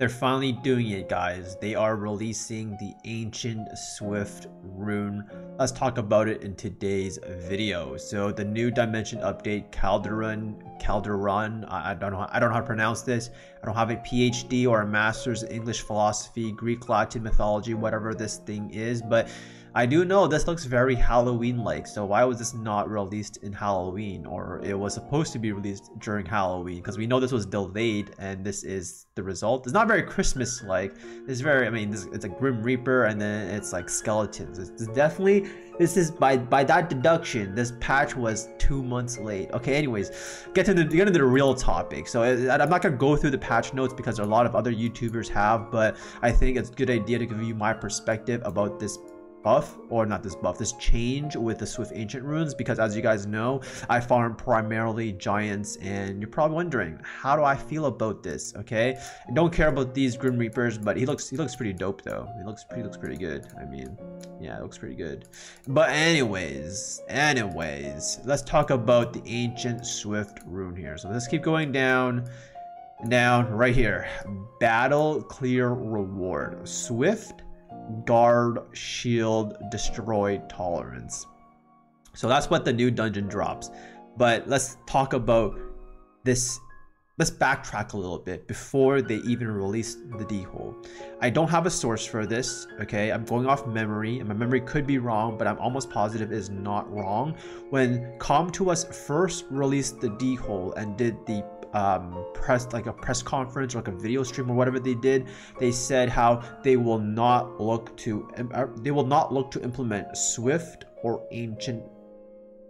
They're finally doing it, guys. They are releasing the Ancient Swift rune. Let's talk about it in today's video. So the new dimension update, Calderon. I don't know how to pronounce this. I don't have a PhD or a master's in English philosophy, Greek, Latin mythology, whatever this thing is, but I do know this looks very Halloween-like, so why was this not released in Halloween? Or it was supposed to be released during Halloween, because we know this was delayed, and this is the result. It's not very Christmas-like. It's very, I mean, it's a Grim Reaper, and then it's like skeletons. It's definitely, this is, by that deduction, this patch was 2 months late. Okay, anyways, get into the real topic. So I'm not going to go through the patch notes, because a lot of other YouTubers have, but I think it's a good idea to give you my perspective about this buff, or not this buff, this change with the Swift Ancient runes, because as you guys know, I farm primarily giants, and you're probably wondering, how do I feel about this? Okay, I don't care about these Grim Reapers, but he looks pretty dope though. He looks pretty good. I mean, yeah, it looks pretty good. But anyways, let's talk about the Ancient Swift rune here. So let's keep going down right here. Battle clear reward, Swift guard shield destroy tolerance. So that's what the new dungeon drops. But let's talk about this. Let's backtrack a little bit before they even release the D-hole. I don't have a source for this, okay? I'm going off memory, and my memory could be wrong, but I'm almost positive it is not wrong. When Com2uS first released the D-hole and did the press conference or like a video stream or whatever they did, they said how they will not look to implement Swift or Ancient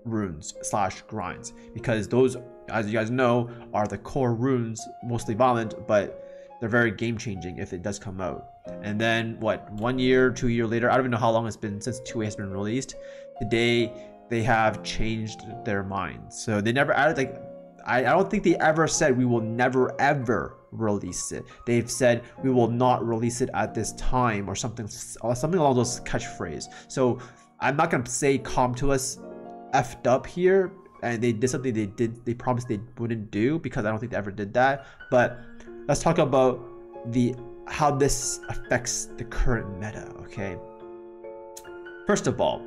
runes / grinds, because those, as you guys know, are the core runes, mostly violent, but they're very game changing if it does come out. And then what, 1 year, 2 years later, I don't even know how long it's been since 2A has been released. Today they have changed their minds, so they never added, like, I don't think they ever said we will never ever release it. They've said we will not release it at this time, or something along those catchphrase. So I'm not gonna say Com2uS effed up here, and they did something they promised they wouldn't do, because I don't think they ever did that. But let's talk about how this affects the current meta. Okay, first of all,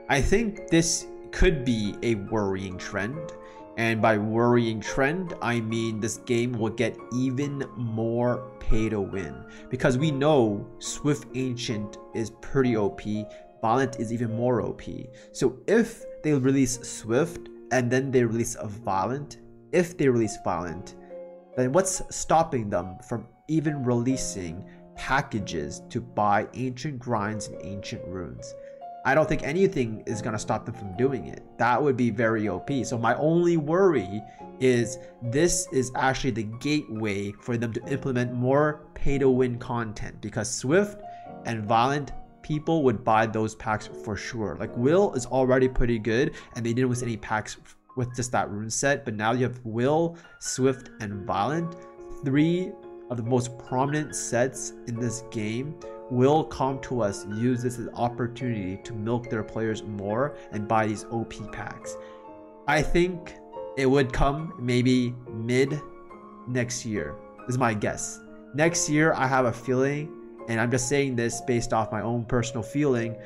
I think this could be a worrying trend. And by worrying trend, I mean this game will get even more pay to win, because we know Swift Ancient is pretty OP, Violent is even more OP. So if they release Swift and then they release a Violent, then what's stopping them from even releasing packages to buy ancient grinds and ancient runes? I don't think anything is going to stop them from doing it. That would be very OP. So my only worry is this is actually the gateway for them to implement more pay-to-win content, because Swift and Violent people would buy those packs for sure. Like, Will is already pretty good, and they didn't release any packs with just that rune set, but now you have Will, Swift, and Violent, 3 of the most prominent sets in this game. Will Com2uS use this as an opportunity to milk their players more and buy these OP packs? I think it would come maybe mid next year, is my guess. Next year, I have a feeling, and I'm just saying this based off my own personal feeling,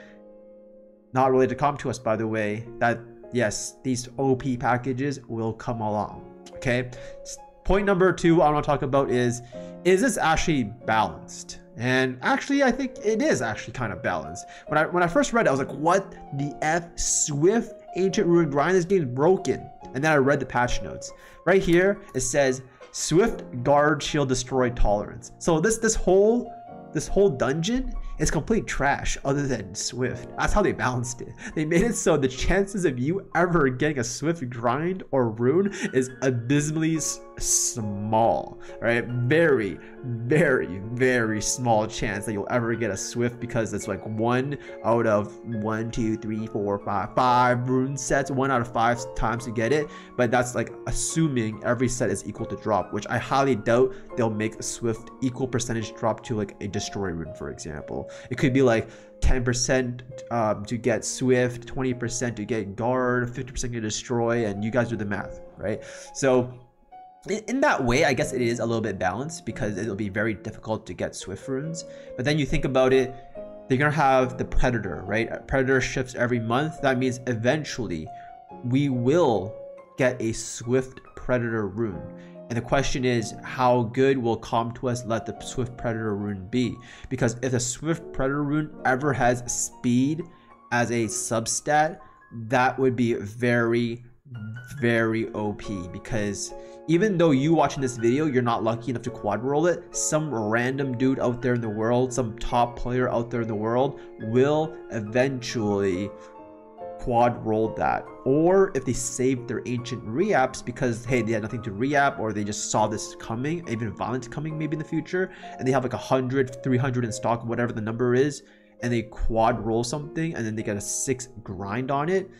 not related to Com2uS, by the way, that yes, these OP packages will come along. Okay, point number 2 I want to talk about is this actually balanced? And actually, I think it is actually kind of balanced. When I first read it, I was like, what the F? Swift Ancient Rune grind? This game is broken. And then I read the patch notes. Right here, it says Swift guard shield destroy tolerance. So this whole dungeon is complete trash other than Swift. That's how they balanced it. They made it so the chances of you ever getting a Swift grind or rune is abysmally small, right? Very, very, very small chance that you'll ever get a Swift, because it's like 1 out of 1, 2, 3, 4, 5 rune sets, 1 out of 5 times to get it. But that's like assuming every set is equal to drop, which I highly doubt they'll make a Swift equal percentage drop to like a destroy rune, for example. It could be like 10% to get Swift, 20% to get guard, 50% to destroy, and you guys do the math, right? So in that way, I guess it is a little bit balanced because it'll be very difficult to get Swift runes. But then you think about it, they're gonna have the Predator, right? Predator shifts every month. That means eventually we will get a Swift Predator rune. And the question is, how good will Come To Us let the Swift Predator rune be? Because if the Swift Predator rune ever has speed as a substat, that would be very, very OP. Because even though you watching this video, you're not lucky enough to quad roll it, some random dude out there in the world, some top player out there in the world will eventually quad roll that. Or if they saved their ancient re-apps because, hey, they had nothing to re-app, or they just saw this coming, even Violent coming maybe in the future, and they have like 100, 300 in stock, whatever the number is, and they quad roll something and then they get a 6 grind on it,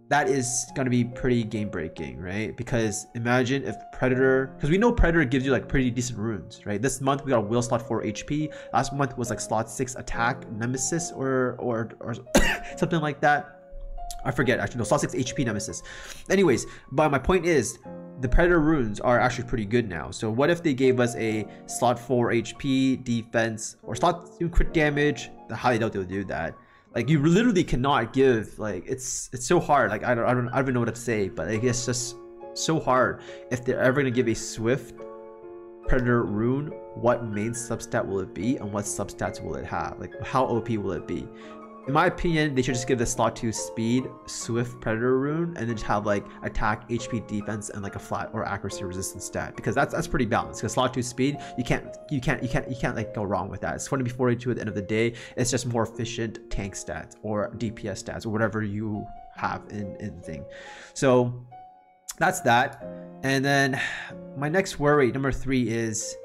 that is going to be pretty game breaking, right? Because imagine if Predator, because we know Predator gives you like pretty decent runes, right? This month we got a Will slot 4 HP. Last month was like slot 6 attack Nemesis or something like that. I forget, actually, no, slot 6 HP Nemesis. Anyways, but my point is, the Predator runes are actually pretty good now. So what if they gave us a slot 4 HP defense or slot crit damage? I highly doubt they'll do that. Like, you literally cannot give, like, it's so hard. Like, I don't even know what to say, but like, it's just so hard. If they're ever gonna give a Swift Predator rune, what main substat will it be and what substats will it have? Like, how OP will it be? In my opinion, they should just give the slot 2 speed Swift Predator rune and then just have like attack, HP, defense, and like a flat or accuracy resistance stat, because that's pretty balanced. Because slot 2 speed, you can't like go wrong with that. It's 20/42 at the end of the day. It's just more efficient tank stats or DPS stats or whatever you have in the thing. So that's that. And then my next worry, number 3, is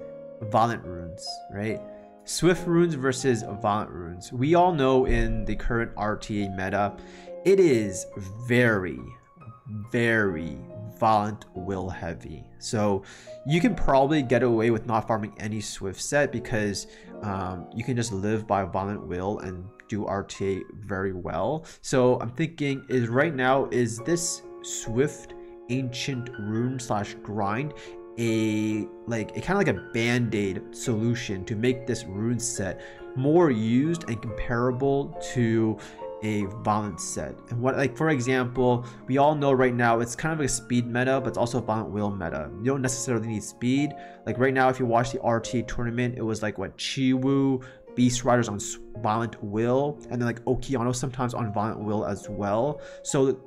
Violent runes, right? Swift runes versus Violent runes. We all know in the current RTA meta, it is very, very Violent will heavy. So you can probably get away with not farming any Swift set because you can just live by Violent will and do RTA very well. So I'm thinking, is right now, is this Swift ancient rune / grind a kind of like a band-aid solution to make this rune set more used and comparable to a Violent set? And what, like, for example, we all know right now it's kind of a speed meta, but it's also a Violent will meta. You don't necessarily need speed. Like right now, if you watch the RTA tournament, it was like what, Chiwu, Beast Riders on Violent will, and then like Okeanos sometimes on Violent will as well. So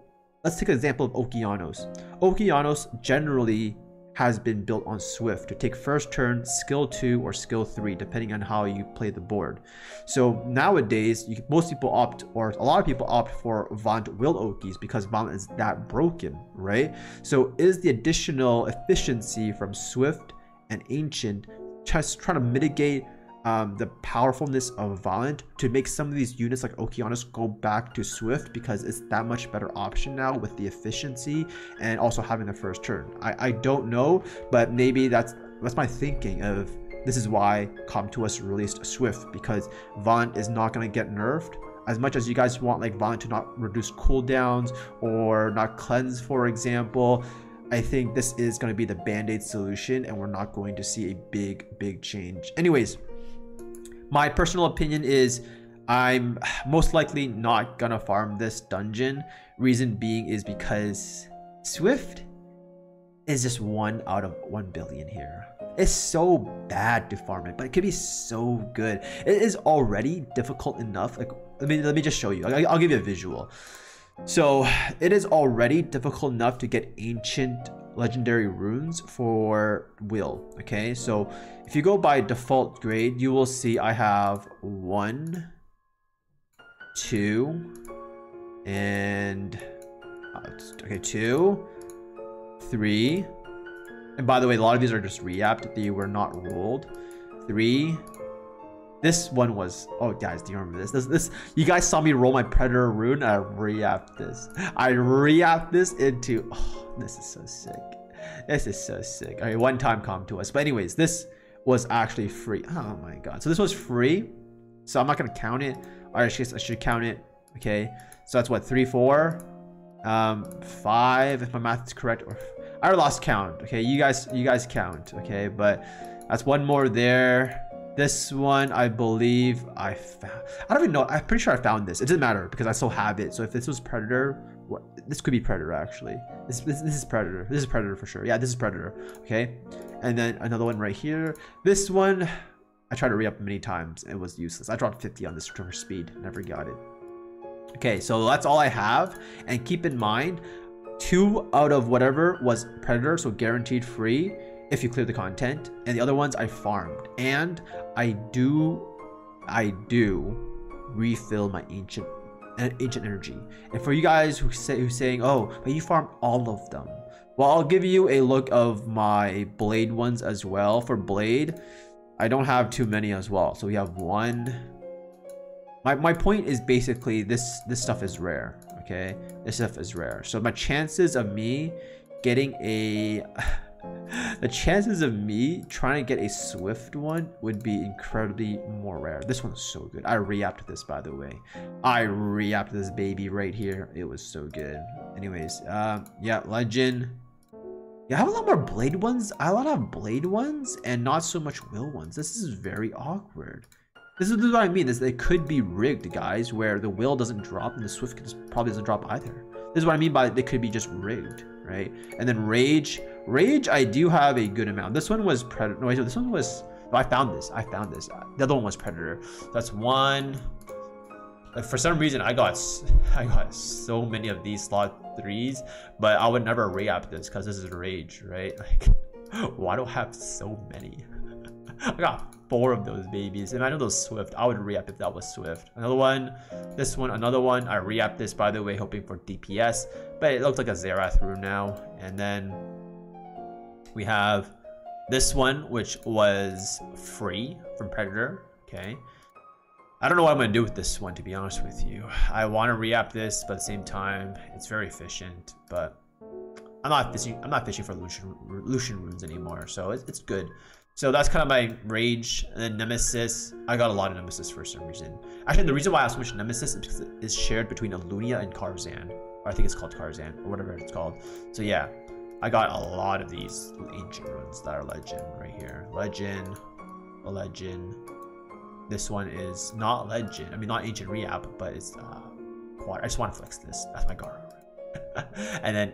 let's take an example of Okeanos. Okeanos generally has been built on Swift to take first turn, skill 2 or skill 3, depending on how you play the board. So nowadays, most people opt, or a lot of people opt for Violent will Okies because Violent is that broken, right? So is the additional efficiency from Swift and Ancient just trying to mitigate the powerfulness of Violent to make some of these units like Okeanos go back to Swift because it's that much better option now with the efficiency and also having the first turn? I don't know, but maybe that's my thinking of this is why Come To Us released Swift, because Violent is not going to get nerfed. As much as you guys want like Violent to not reduce cooldowns or not cleanse, for example, I think this is going to be the band-aid solution and we're not going to see a big change. Anyways, my personal opinion is I'm most likely not gonna farm this dungeon. Reason being is because Swift is just 1 out of 1 billion here. It's so bad to farm it, but it could be so good. It is already difficult enough. Like, let me just show you. I'll give you a visual. So it is already difficult enough to get ancient legendary runes for will. Okay, so if you go by default grade, you will see I have 1, 2, and okay, 2, 3, and by the way, a lot of these are just re-apped. They were not rolled. 3. This one was, oh guys, do you remember this? This you guys saw me roll my Predator rune. I re-apped this. I re-apped this into, oh, this is so sick. This is so sick. Okay, one time Come To Us. But anyways, this was actually free. Oh my god. So this was free. So I'm not gonna count it. Or I should count it. Okay. So that's what, 3, 4, 5, if my math is correct. Or I lost count. Okay, you guys count. Okay, but that's one more there. This one, I believe I found. I don't even know. I'm pretty sure I found this. It doesn't matter because I still have it. So if this was Predator, this could be Predator actually. This is Predator. This is Predator for sure. Yeah, this is Predator. Okay, and then another one right here. This one, I tried to re-up many times. It was useless. I dropped 50 on this for speed. Never got it. Okay, so that's all I have. And keep in mind, 2 out of whatever was Predator, so guaranteed free if you clear the content, and the other ones I farmed. And I do refill my ancient energy. And for you guys who's saying, oh, but you farm all of them, well, I'll give you a look of my blade ones as well. For blade, I don't have too many as well. So we have 1. My point is basically this stuff is rare. Okay, this stuff is rare. So my chances of me getting a the chances of me trying to get a Swift one would be incredibly more rare. This one's so good. I re-apped this, by the way. I re-apped this baby right here. It was so good. Anyways, yeah, legend. Yeah, I have a lot more blade ones. I have a lot of blade ones and not so much will ones. This is very awkward. This is what I mean. It could be rigged, guys, where the will doesn't drop and the Swift probably doesn't drop either. This is what I mean by they could be just rigged, right? And then rage, I do have a good amount. This one was Predator. No, wait, so this one was. Oh, I found this. The other one was Predator. That's 1. For some reason, I got so many of these slot 3s, but I would never re-app this because this is rage, right? Like, why do I have so many? I got 4 of those babies, and I know those Swift. I would re-app if that was Swift. Another one, this one, another one. I re-app this, by the way, hoping for DPS, but it looks like a Zerath rune now. And then we have this one, which was free from Predator. Okay, I don't know what I'm gonna do with this one, to be honest with you. I want to re-app this, but at the same time, it's very efficient. But I'm not fishing for Lucian runes anymore, so it's good. So that's kind of my rage. And then Nemesis, I got a lot of Nemesis for some reason. Actually, the reason why I have so much Nemesis is because it is shared between Alunia and Karzan. Or I think it's called Karzan, or whatever it's called. So yeah, I got a lot of these ancient runes that are legend right here. Legend. This one is not legend. I mean, not ancient re-app, but it's quad. I just want to flex this. That's my Garo. And then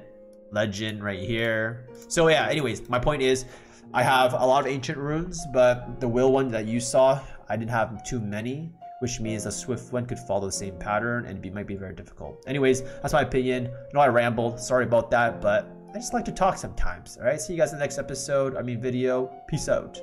legend right here. So yeah, anyways, my point is, I have a lot of ancient runes, but the will one that you saw, I didn't have too many, which means a Swift one could follow the same pattern and might be very difficult. Anyways, that's my opinion. I know I rambled. Sorry about that, but I just like to talk sometimes. All right, see you guys in the next episode. Video. Peace out.